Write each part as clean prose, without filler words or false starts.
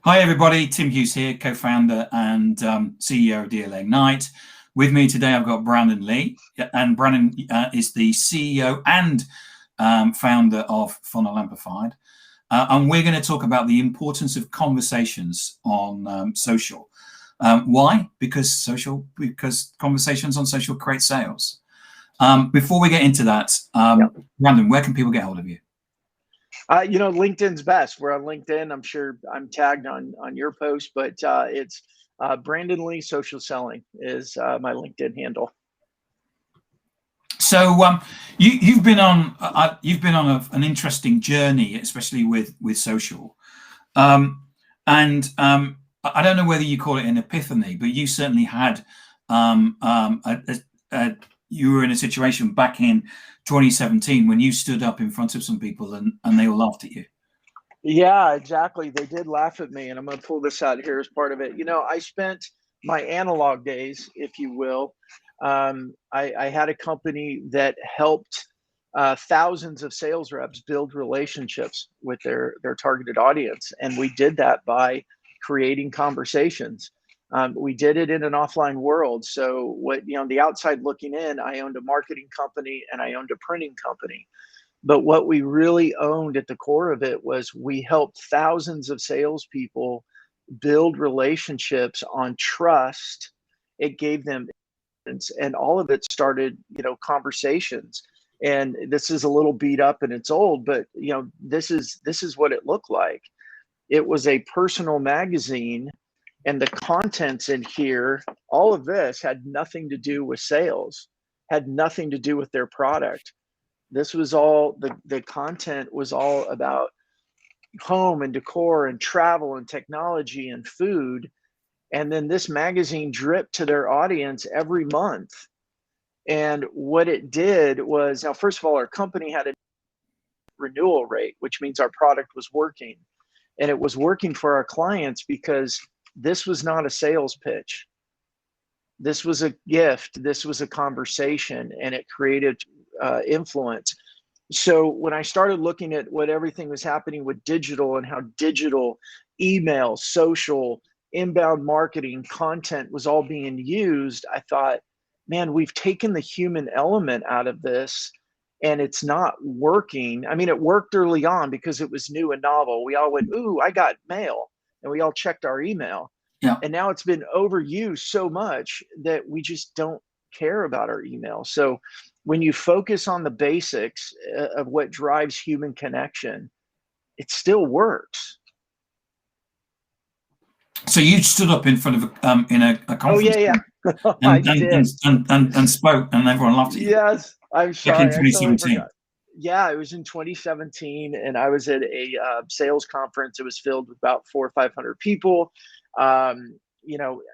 Hi everybody, Tim Hughes here, co-founder and CEO of DLA Ignite. With me today I've got Brandon Lee, and Brandon is the CEO and founder of FunnelAmplified. And we're going to talk about the importance of conversations on social. Why? Because conversations on social create sales. Before we get into that, Brandon, where can people get hold of you? LinkedIn's best. We're on LinkedIn. I'm sure I'm tagged on your post, but it's Brandon Lee Social Selling is my LinkedIn handle. So you've been on an interesting journey, especially with social, and I don't know whether you call it an epiphany, but you certainly had you were in a situation back in 2017 when you stood up in front of some people and they all laughed at you. Yeah, exactly. They did laugh at me, and I'm going to pull this out here as part of it. I spent my analog days, if you will. I had a company that helped thousands of sales reps build relationships with their targeted audience, and we did that by creating conversations. We did it in an offline world. So the outside looking in, I owned a marketing company and I owned a printing company. But what we really owned at the core of it was we helped thousands of salespeople build relationships on trust. It gave them, and all of it started, conversations. And this is a little beat up and it's old, but this is what it looked like. It was a personal magazine. And the contents in here, all of this had nothing to do with sales, had nothing to do with their product. This was all, the content was all about home and decor and travel and technology and food. And then this magazine dripped to their audience every month. And what it did was, now, first of all, our company had a renewal rate, which means our product was working. And it was working for our clients because this was not a sales pitch. This was a gift. This was a conversation, and it created influence. So when I started looking at what everything was happening with digital and how digital, email, social, inbound marketing, content was all being used, I thought, man, we've taken the human element out of this and it's not working. I mean, it worked early on because it was new and novel. We all went, ooh, I got mail. And we all checked our email. Yeah. And now it's been overused so much that we just don't care about our email. So when you focus on the basics of what drives human connection, it still works. So you stood up in front of in a conference. Oh yeah. and spoke, and everyone laughed at you. Yes, I'm sorry. Back in 2017. Yeah, it was in 2017, and I was at a sales conference. It was filled with about 400 or 500 people,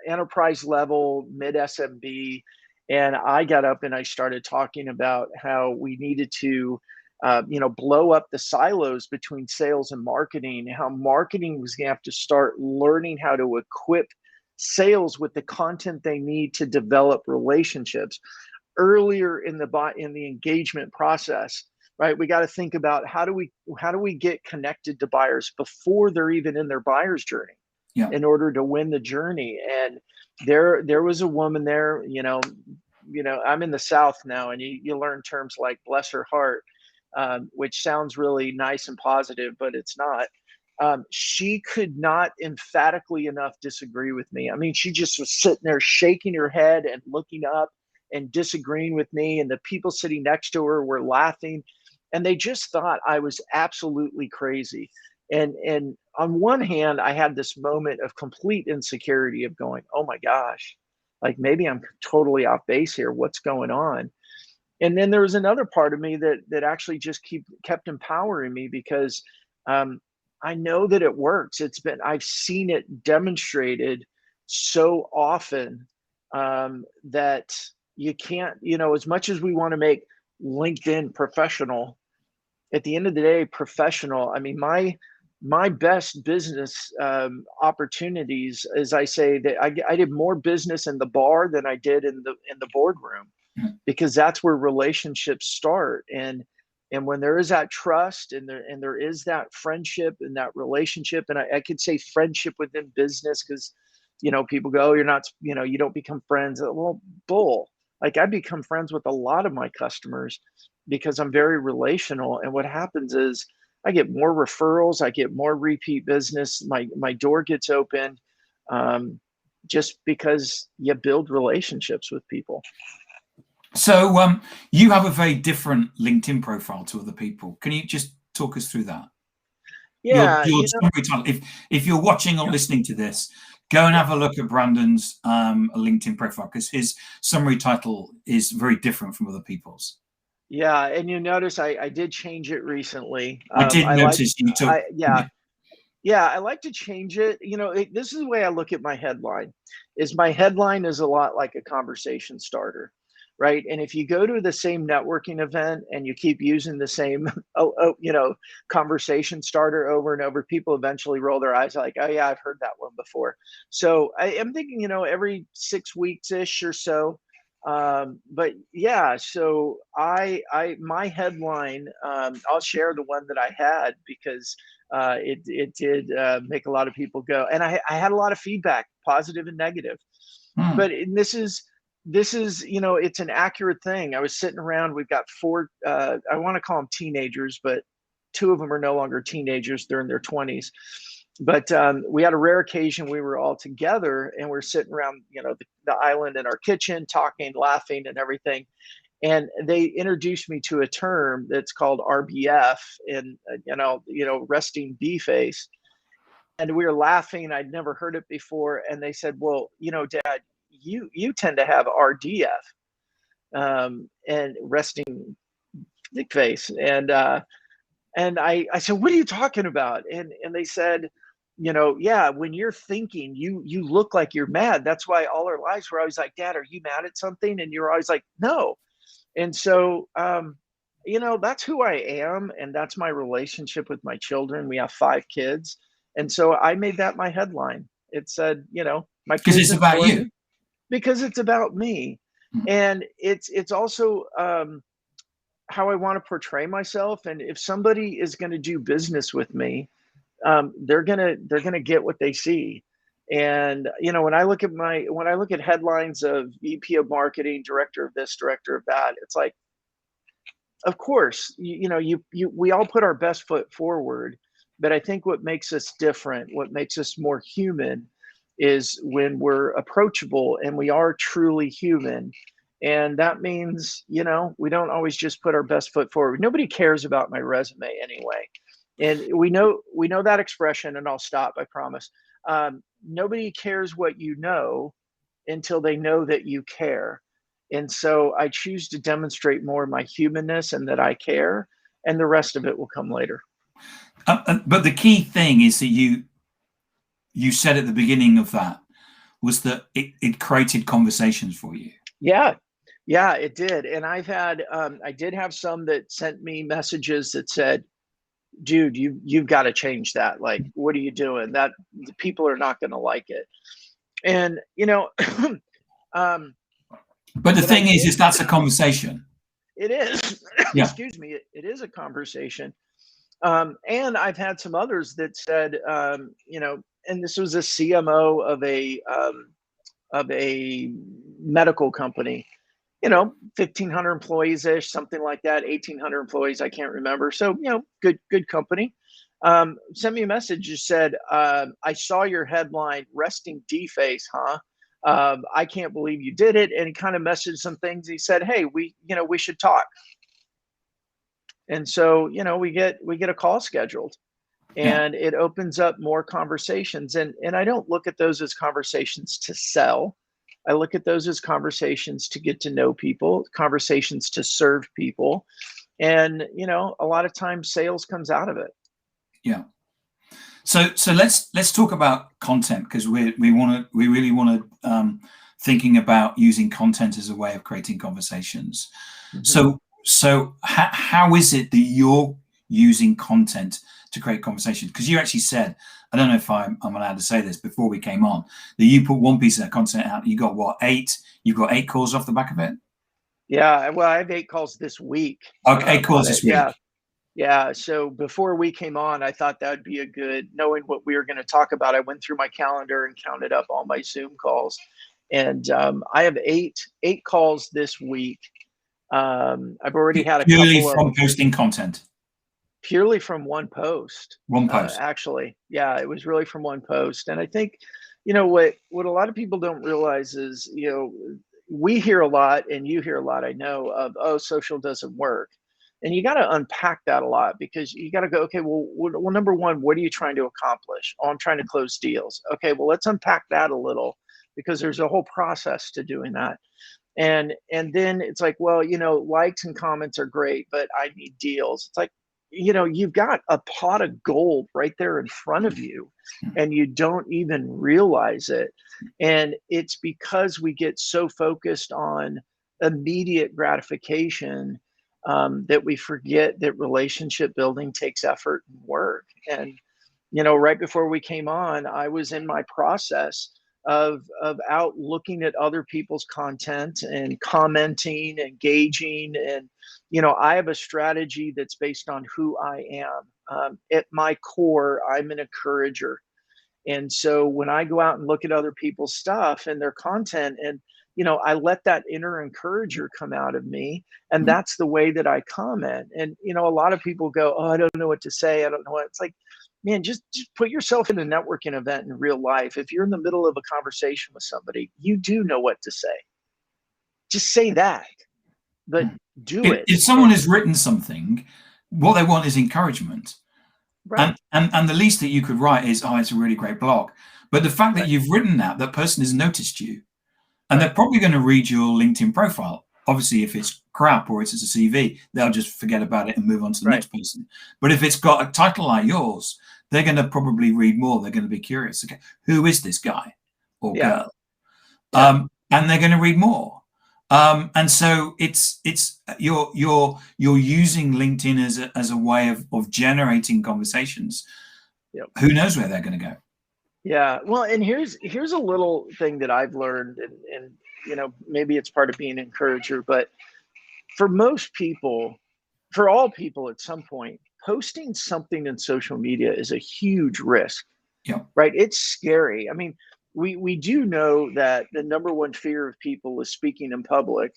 enterprise level, mid SMB. And I got up and I started talking about how we needed to, blow up the silos between sales and marketing, how marketing was going to have to start learning how to equip sales with the content they need to develop relationships earlier in the engagement process. Right, we got to think about how do we get connected to buyers before they're even in their buyer's journey, in order to win the journey. And there was a woman there. I'm in the South now, and you learn terms like bless her heart, which sounds really nice and positive, but it's not. She could not emphatically enough disagree with me. I mean, she just was sitting there shaking her head and looking up and disagreeing with me, and the people sitting next to her were laughing. And they just thought I was absolutely crazy. And on one hand, I had this moment of complete insecurity of going, oh my gosh, like maybe I'm totally off base here. What's going on? And then there was another part of me that actually just kept empowering me, because I know that it works. I've seen it demonstrated so often that you can't, as much as we want to make LinkedIn professional, at the end of the day, professional. I mean, my best business opportunities, as I say, that I did more business in the bar than I did in the boardroom, because that's where relationships start. And And when there is that trust, and there is that friendship and that relationship, and I could say friendship within business, because people go, oh, you're not, you don't become friends. Well, bull. Like, I become friends with a lot of my customers because I'm very relational. And what happens is I get more referrals, I get more repeat business, my door gets opened, just because you build relationships with people. So you have a very different LinkedIn profile to other people. Can you just talk us through that? Yeah, Your summary title. If you're watching or listening to this, go and have a look at Brandon's LinkedIn profile, because his summary title is very different from other people's. Yeah, and you notice I did change it recently. I did notice you took. Yeah, I like to change it. This is the way I look at my headline. My headline is a lot like a conversation starter, right? And if you go to the same networking event and you keep using the same, conversation starter over and over, people eventually roll their eyes like, oh yeah, I've heard that one before. So I am thinking, every 6 weeks-ish or so. But yeah, so my headline, I'll share the one that I had, because it did make a lot of people go, and I had a lot of feedback, positive and negative. But this is it's an accurate thing. I was sitting around, we've got 4 I want to call them teenagers, but 2 of them are no longer teenagers, they're in their 20s. But we had a rare occasion, we were all together and we're sitting around the island in our kitchen, talking, laughing, and everything. And they introduced me to a term that's called RBF, and resting B face. And we were laughing. I'd never heard it before. And they said, well, Dad, you tend to have RDF, and resting dick face. And I said, what are you talking about? And they said, yeah, when you're thinking, you look like you're mad. That's why all our lives we're always like, Dad, are you mad at something? And you're always like, no. And so, that's who I am, and that's my relationship with my children. We have 5 kids. And so I made that my headline. It said, my kids. Because it's about you. Because it's about me. And it's also how I want to portray myself. And if somebody is going to do business with me, they're gonna get what they see. And when I look at headlines of VP of marketing, director of this, director of that, it's like, of course, we all put our best foot forward. But I think what makes us different, what makes us more human, is when we're approachable and we are truly human. And that means, we don't always just put our best foot forward. Nobody cares about my resume anyway. And we know that expression, and I'll stop, I promise. Nobody cares what you know until they know that you care. And so I choose to demonstrate more of my humanness and that I care, and the rest of it will come later. But the key thing is that you said at the beginning of that was that it created conversations for you. Yeah, it did. And I did have some that sent me messages that said, dude, you've got to change that. Like, what are you doing? That people are not going to like it. And but the thing is that's a conversation. It is. Yeah. Excuse me. It is a conversation. And I've had some others that said, and this was a CMO of a medical company, 1,500 employees ish, something like that, 1,800 employees. I can't remember. So, good company. Sent me a message. Just said, I saw your headline, resting D face, huh? I can't believe you did it. And he kind of messaged some things. He said, hey, we should talk. And so, we get a call scheduled, and it opens up more conversations. And I don't look at those as conversations to sell. I look at those as conversations to get to know people, conversations to serve people. And, a lot of times sales comes out of it. Yeah. So let's talk about content, because we really want to thinking about using content as a way of creating conversations. Mm-hmm. So how is it that you're using content to create conversations? Because you actually said, I don't know if I'm allowed to say this, before we came on, that you put one piece of that content out, you got what, 8? You've got 8 calls off the back of it? Yeah, well, I have 8 calls this week. Okay, 8 calls On it. this week. Yeah, yeah. So before we came on, I thought that would be a good, knowing what we were going to talk about. I went through my calendar and counted up all my Zoom calls, and I have eight calls this week. I've already had a Purely couple of from them posting content. purely from one post. One post. Actually, yeah, it was really from one post. And I think, what a lot of people don't realize is, we hear a lot, and you hear a lot, I know, of, oh, social doesn't work. And you got to unpack that a lot, because you got to go, okay, well, number one, what are you trying to accomplish? Oh, I'm trying to close deals. Okay, well, let's unpack that a little, because there's a whole process to doing that. And then it's like, well, likes and comments are great, but I need deals. It's like, you've got a pot of gold right there in front of you, and you don't even realize it. And it's because we get so focused on immediate gratification, that we forget that relationship building takes effort and work. And right before we came on, I was in my process of out looking at other people's content and commenting, engaging. And I have a strategy that's based on who I am. At my core, I'm an encourager. And so when I go out and look at other people's stuff and their content, and I let that inner encourager come out of me, and that's the way that I comment. And a lot of people go, oh, I don't know what to say, I don't know what. It's like, man, just put yourself in a networking event in real life. If you're in the middle of a conversation with somebody, you do know what to say. Just say that, but do it. If someone has written something, what they want is encouragement. Right. And the least that you could write is, oh, it's a really great blog. But the fact that Right. you've written that person has noticed you, and they're probably going to read your LinkedIn profile. Obviously, if it's crap or it's a CV, they'll just forget about it and move on to the next person. But if it's got a title like yours, they're going to probably read more. They're going to be curious. Okay, who is this guy or girl? Yeah. And they're going to read more. And so it's you're using LinkedIn as a way of generating conversations. Yep. Who knows where they're going to go? Yeah. Well, and here's a little thing that I've learned, and maybe it's part of being an encourager, but for most people, for all people at some point, posting something in social media is a huge risk. Yeah. Right? It's scary. I mean, we do know that the number one fear of people is speaking in public,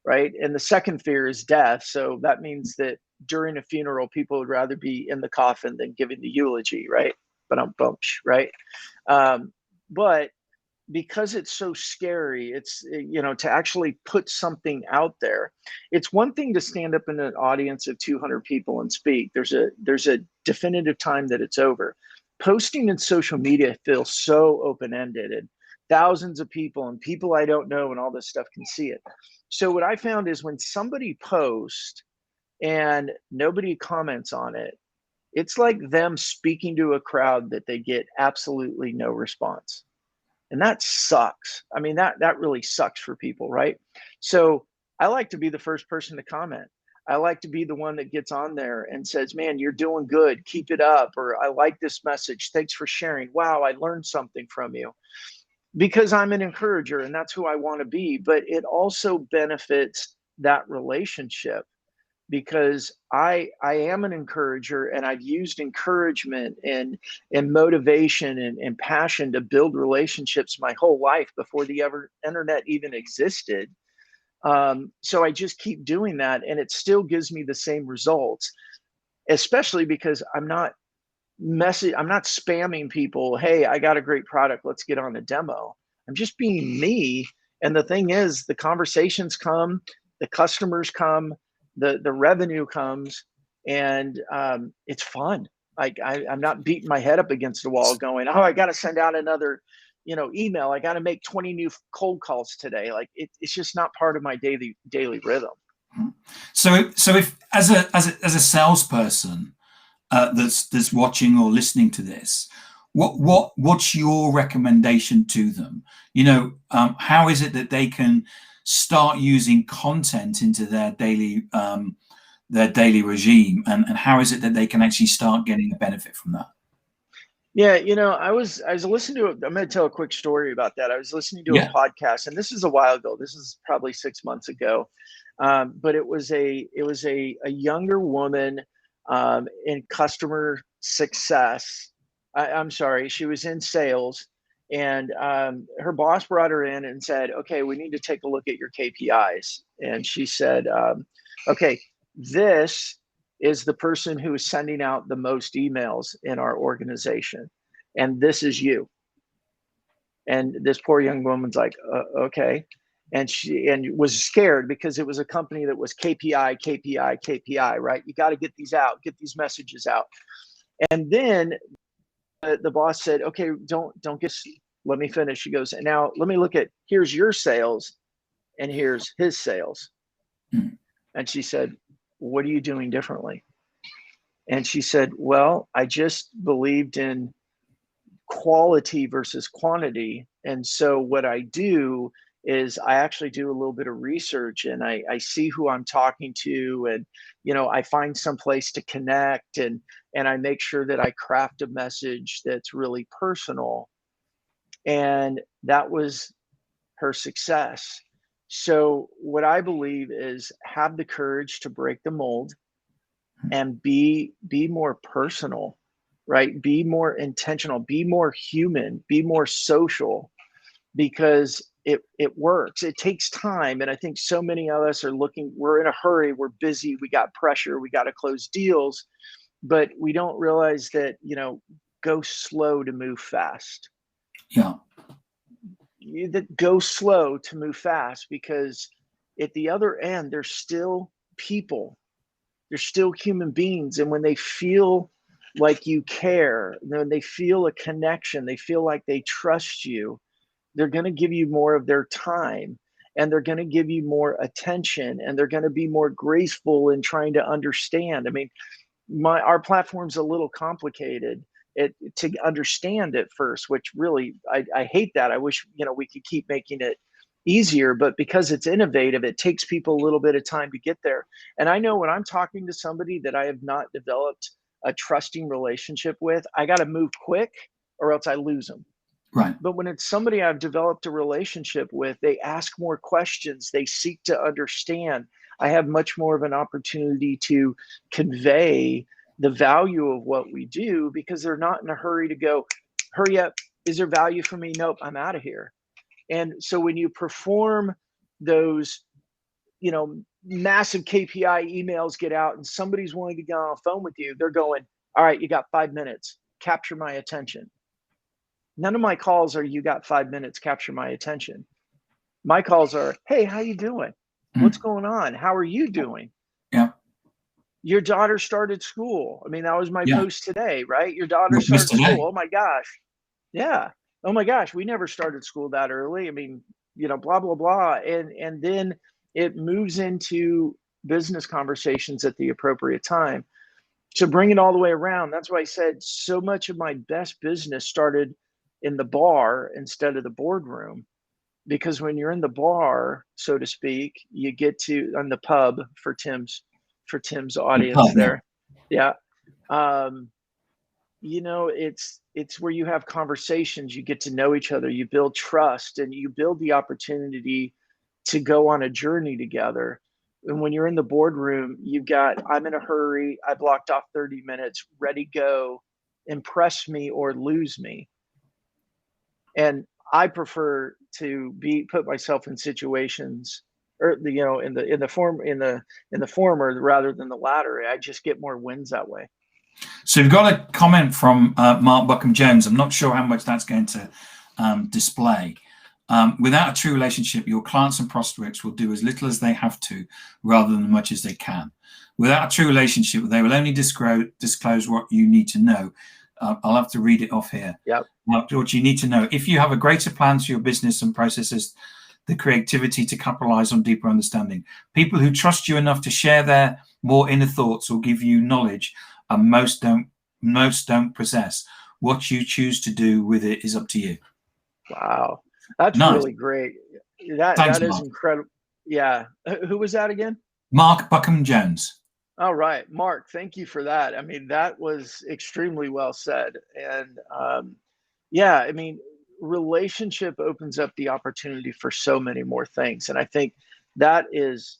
right? And the second fear is death. So that means that during a funeral, people would rather be in the coffin than giving the eulogy, right? But I'm bumps, right? But because it's so scary, it's to actually put something out there. It's one thing to stand up in an audience of 200 people and speak. There's a definitive time that it's over. Posting in social media feels so open-ended, and thousands of people and people I don't know and all this stuff can see it. So what I found is, when somebody posts and nobody comments on it, it's like them speaking to a crowd that they get absolutely no response. And that sucks. I mean, that really sucks for people, right? So I like to be the first person to comment. I like to be the one that gets on there and says, man, you're doing good, keep it up. Or, I like this message, thanks for sharing. Wow, I learned something from you. Because I'm an encourager, and that's who I want to be. But it also benefits that relationship, because I am an encourager, and I've used encouragement and motivation and passion to build relationships my whole life before the internet even existed. So I just keep doing that, and it still gives me the same results, especially because I'm not spamming people. Hey, I got a great product, let's get on a demo. I'm just being me. And the thing is, the conversations come, the customers come, the revenue comes, and it's fun. I'm not beating my head up against the wall going, oh, I got to send out another email, I got to make 20 new cold calls today. Like, it's just not part of my daily rhythm. So if as a salesperson that's watching or listening to this, what's your recommendation to them? How is it that they can start using content into their daily regime, and how is it that they can actually start getting a benefit from that? Yeah, I was listening to I'm going to tell a quick story about that. I was listening to a Yeah. podcast, and this is a while ago. This is probably 6 months ago, but it was a younger woman in customer success. I'm sorry, she was in sales, and her boss brought her in and said, "Okay, we need to take a look at your KPIs." And she said, "Okay, this is the person who is sending out the most emails in our organization. And this is you." And this poor young woman's like, okay. And she was scared because it was a company that was KPI, KPI, KPI, right? You got to get these out, get these messages out. And then the boss said, okay, don't get, let me finish. She goes, and now let me look at, here's your sales and here's his sales. Mm. And she said, what are you doing differently? And she said, well, I just believed in quality versus quantity. And so what I do is I actually do a little bit of research, and I see who I'm talking to, and I find some place to connect, and I make sure that I craft a message that's really personal. And that was her success. So what I believe is have the courage to break the mold and be more personal, right? Be more intentional, be more human, be more social, because it works. It takes time, and I think so many of us are looking, we're in a hurry, we're busy, we got pressure, we got to close deals, but we don't realize that, go slow to move fast. Yeah. That go slow to move fast, because at the other end there's still people, they're still human beings. And when they feel like you care, when they feel a connection, they feel like they trust you, they're going to give you more of their time, and they're going to give you more attention, and they're going to be more graceful in trying to understand. I mean, our platform's a little complicated to understand at first, which really I hate that. I wish we could keep making it easier, but because it's innovative, it takes people a little bit of time to get there. And I know when I'm talking to somebody that I have not developed a trusting relationship with, I got to move quick or else I lose them. Right. But when it's somebody I've developed a relationship with, they ask more questions, they seek to understand. I have much more of an opportunity to convey the value of what we do, because they're not in a hurry to go, hurry up, is there value for me? Nope, I'm out of here. And so when you perform those, massive KPI emails get out and somebody's willing to get on the phone with you, they're going, all right, you got 5 minutes, capture my attention. None of my calls are, you got 5 minutes, capture my attention. My calls are, hey, how you doing? What's going on? How are you doing? Yeah. Your daughter started school. I mean, that was my Yeah. post today, right? Your daughter Just started today. school. Oh my gosh. Yeah. Oh my gosh, we never started school that early. I mean, blah, blah, blah. And then it moves into business conversations at the appropriate time. To bring it all the way around, that's why I said so much of my best business started in the bar instead of the boardroom. Because when you're in the bar, so to speak, you get to, on the pub for Tim's audience Yeah. there. Yeah. It's where you have conversations, you get to know each other, you build trust, and you build the opportunity to go on a journey together. And when you're in the boardroom, you've got, I'm in a hurry, I blocked off 30 minutes, ready, go, impress me or lose me. And I prefer to put myself in situations, or in the former rather than the latter. I just get more wins that way. So we've got a comment from Mark Buckham Jones. I'm not sure how much that's going to display. Without a true relationship, your clients and prospects will do as little as they have to rather than as much as they can. Without a true relationship, they will only disclose what you need to know. I'll have to read it off here. Yep. What you need to know. If you have a greater plan for your business and processes, the creativity to capitalize on deeper understanding. People who trust you enough to share their more inner thoughts will give you knowledge, and most don't possess. What you choose to do with it is up to you. Wow, that's Nice. really great. Thanks, That is Mark. incredible. Yeah. Who was that again? Mark Buckham Jones. All right, Mark, thank you for that. I mean, that was extremely well said. And yeah, I mean, relationship opens up the opportunity for so many more things. And I think that is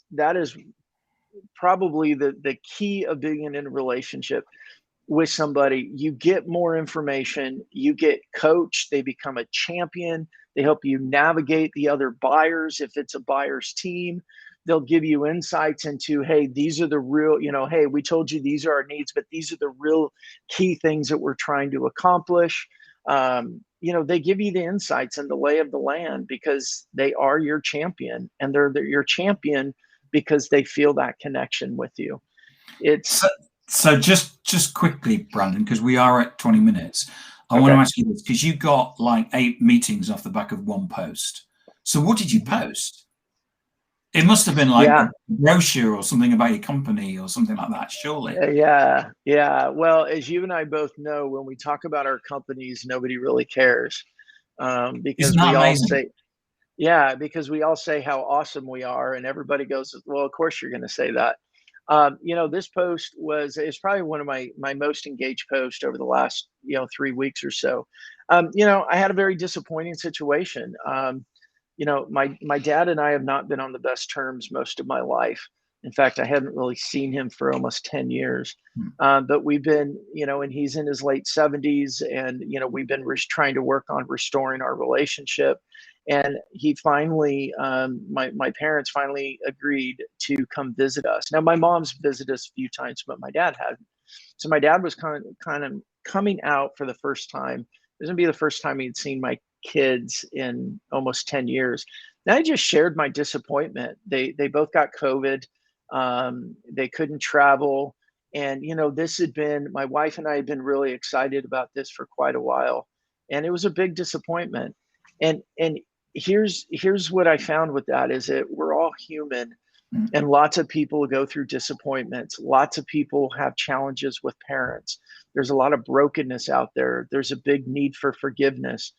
probably the key of being in a relationship with somebody. You get more information, you get coached, they become a champion, they help you navigate the other buyers. If it's a buyer's team, they'll give you insights into, hey, these are the real, hey, we told you these are our needs, but these are the real key things that we're trying to accomplish. They give you the insights and the lay of the land because they are your champion, and they're your champion because they feel that connection with you. It's So just quickly, Brandon, because we are at 20 minutes, I want to ask you this, because you got like 8 meetings off the back of one post. So what did you post? It must have been like a brochure or something about your company or something like that, surely. Yeah. Well, as you and I both know, when we talk about our companies, nobody really cares, because Isn't that we all amazing? say, because we all say how awesome we are, and everybody goes, well, of course you're going to say that. This post is probably one of my most engaged posts over the last 3 weeks or so. I had a very disappointing situation. My dad and I have not been on the best terms most of my life. In fact, I haven't really seen him for almost 10 years. But we've been, and he's in his late 70s, and we've been trying to work on restoring our relationship. And he finally, my parents finally agreed to come visit us. Now, my mom's visited us a few times, but my dad hadn't. So my dad was kind of coming out for the first time. It was gonna be the first time he'd seen my kids in almost 10 years. And I just shared my disappointment. They both got COVID. They couldn't travel. And this had been, my wife and I had been really excited about this for quite a while. And it was a big disappointment. And here's what I found with that is that we're all human, and lots of people go through disappointments. Lots of people have challenges with parents. There's a lot of brokenness out there. There's a big need for forgiveness.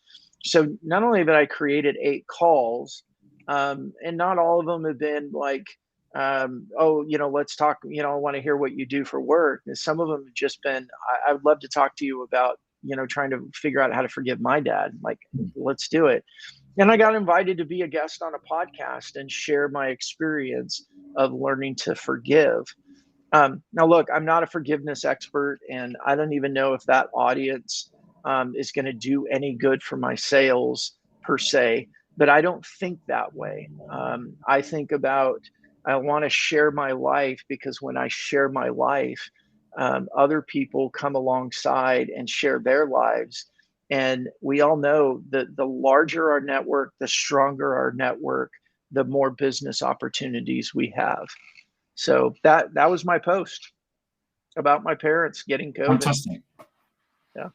So not only have I created 8 calls, and not all of them have been like, let's talk, I want to hear what you do for work. And some of them have just been, I would love to talk to you about, trying to figure out how to forgive my dad. Like, let's do it. And I got invited to be a guest on a podcast and share my experience of learning to forgive. Now, look, I'm not a forgiveness expert, and I don't even know if that audience is going to do any good for my sales per se, but I don't think that way. I think about, I want to share my life, because when I share my life, other people come alongside and share their lives. And we all know that the larger our network, the stronger our network, the more business opportunities we have. So that was my post about my parents getting COVID. Fantastic. Yeah.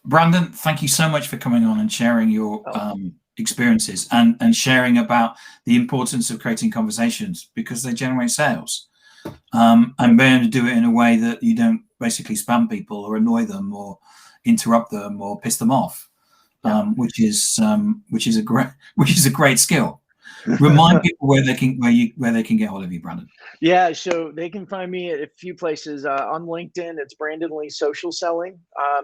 Brandon, thank you so much for coming on and sharing your experiences and sharing about the importance of creating conversations, because they generate sales. And being able to do it in a way that you don't basically spam people or annoy them or interrupt them or piss them off, which is a great skill. Remind people where they can get hold of you, Brandon. Yeah, so they can find me at a few places. On LinkedIn, it's Brandon Lee Social Selling.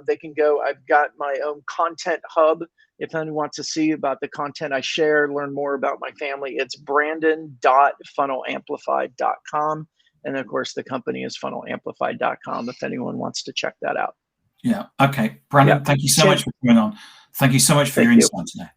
They can go, I've got my own content hub. If anyone wants to see about the content I share, learn more about my family, it's brandon.funnelamplified.com. And of course, the company is FunnelAmplified.com if anyone wants to check that out. Yeah. Okay. Brandon, thank you so much for coming on. Thank you so much for your insight today.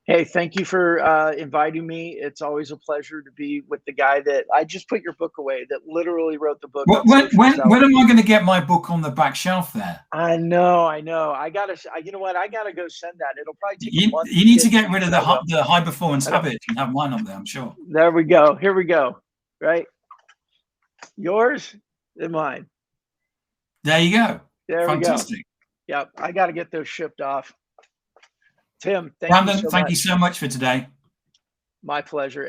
Hey, thank you for inviting me. It's always a pleasure to be with the guy that I just put your book away, that literally wrote the book. When am I going to get my book on the back shelf there? I know. I gotta, you know what? I gotta go send that. It'll probably take a month. You need to get rid of the high performance habit and have mine on there, I'm sure. There we go. Here we go. Right. Yours and mine. There you go. There Fantastic. we go. Yep. I got to get those shipped off. Tim, Brandon, thank you so much for today. My pleasure.